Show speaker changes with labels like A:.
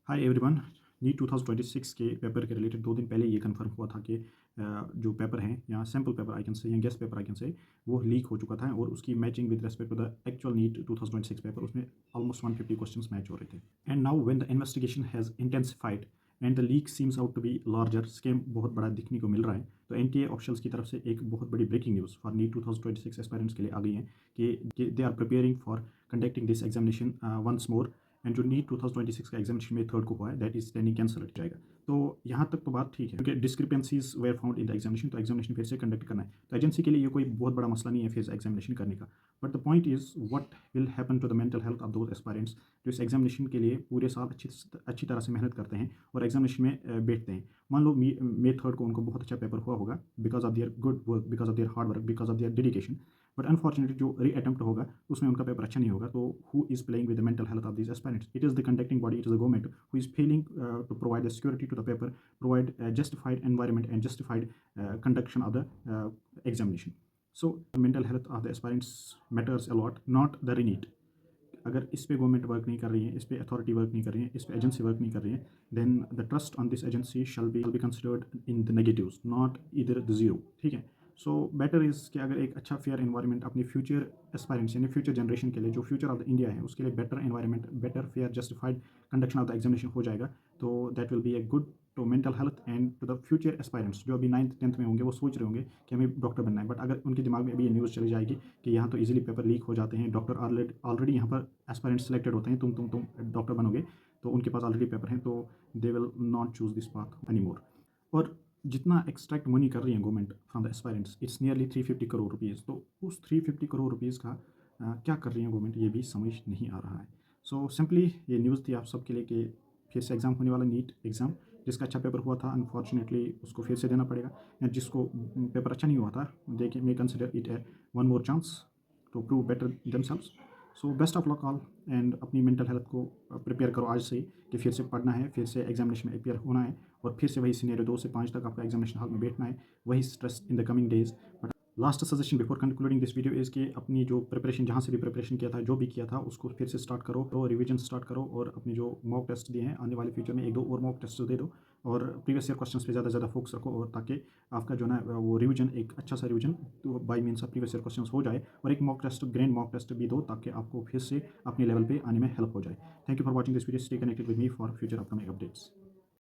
A: Hi everyone. NEET 2026 के paper के related 2 दिन पहले ये कंफर्म हुआ था कि जो पेपर हैं या sample paper I can say या guest paper I can say वो लीक हो चुका था और उसकी matching with respect to the actual NEET 2026 paper उसमें ऑलमोस्ट 150 क्वेश्चंस मैच हो रहे थे। And now when the investigation has intensified and the leak seems out to be larger, scam बहुत बड़ा दिखने को मिल रहा है। तो एनटीए ऑफिशियल्स की तरफ से एक बहुत बड़ी breaking news for NEET 2026 aspirants के लिए आ गई है कि they are preparing for conducting this examination once more. And जो नीट 2026 का एग्जामिनेशन में थर्ड को हुआ है दैट इज स्टैंडिंग कैंसल हो जाएगा। तो यहाँ तक तो बात ठीक है क्योंकि discrepancies were found in the examination, तो एग्जामिनेशन फिर से कंडक्ट करना है। तो एजेंसी के लिए ये कोई बहुत बड़ा मसला नहीं है फिर से एग्जामिनेशन करने का। But the point is what will happen to the mental health of those aspirants जो इस एग्जामिनेशन के लिए पूरे साल अच्छी तरह से मेहनत करते हैं और एग्जामिनेशन में बैठते हैं। मान लो मे थर्ड को उनको बहुत अच्छा पेपर हुआ होगा because of their good work, because of their hard work, because of their dedication. But unfortunately जो री अटेम्प्ट होगा उसमें उनका पेपर अच्छा नहीं होगा। तो who is playing with the mental health of this aspirants? It is the conducting body, it is the government who is failing to provide the security to the paper, provide a justified environment and justified conduction of the examination. So the mental health of the aspirants matters a lot, not the renit. अगर इस पे government work नहीं कर रही है, इस पे authority work नहीं कर रही है, इस पे एजेंसी वर्क नहीं कर रही है, then the trust on this agency shall be considered in the negatives, not either the zero. ठीक है। सो बेटर इज़ कि अगर एक अच्छा फेयर एनवायरनमेंट अपनी फ्यूचर एस्पायरेंट्स यानी फ्यूचर जनरेशन के लिए, जो फ्यूचर ऑफ द इंडिया है उसके लिए better environment, better fair justified conduction of the examination हो जाएगा तो that will be a good to mental health and to the future aspirants जो अभी 9th-10th में होंगे। वो सोच रहे होंगे कि हमें डॉक्टर बनना है, बट अगर उनके दिमाग में अभी ये न्यूज़ चली जाएगी कि यहाँ तो इजीली पेपर लीक हो जाते हैं, डॉक्टर ऑलरेडी यहाँ पर एस्पायरेंट्स सेलेक्टेड होते हैं, तुम डॉक्टर बनोगे, तो उनके पास ऑलरेडी पेपर हैं, तो they will not choose this path any more. और जितना एक्सट्रैक्ट मनी कर रही है government from the aspirants, it's nearly 350 crore rupees. तो उस 350 करोड़ रुपीज़ का क्या कर रही है गवर्नमेंट, ये भी समझ नहीं आ रहा है। सो सिंपली ये न्यूज़ थी आप सबके लिए कि फिर से एग्ज़ाम होने वाला नीट एग्ज़ाम। जिसका अच्छा पेपर हुआ था अनफॉर्चुनेटली उसको फिर से देना पड़ेगा, या जिसको पेपर अच्छा नहीं हुआ था they may consider it a one more chance to prove better themselves. So best of luck all and अपनी मेंटल हेल्थ को प्रिपेयर करो आज से ही कि फिर से पढ़ना है, फिर से एग्जामिनेशन में अपियर होना है और फिर से वही सीनियर 2 से 5 तक आपका एग्जामिनेशन हॉल में बैठना है, वही stress in the coming days. But last suggestion before concluding this video is कि अपनी जो प्रिपरेशन जहाँ से भी प्रिपरेशन किया था, जो भी किया था उसको फिर से स्टार्ट करो, तो रिवीजन स्टार्ट करो और अपनी जो मॉक टेस्ट दिए हैं आने वाले फ्यूचर में 1-2 और मॉक टेस्ट दे दो और प्रीवियस ईयर क्वेश्चंस पे ज़्यादा फोकस रखो और ताकि आपका जो ना वो रिवीजन एक अच्छा सा रिवीजन तो by means of previous year questions हो जाए और एक mock test, grand mock test भी दो ताकि आपको फिर से अपने लेवल पे आने में हेल्प हो जाए। Thank you for watching this video, stay connected with me for future upcoming updates.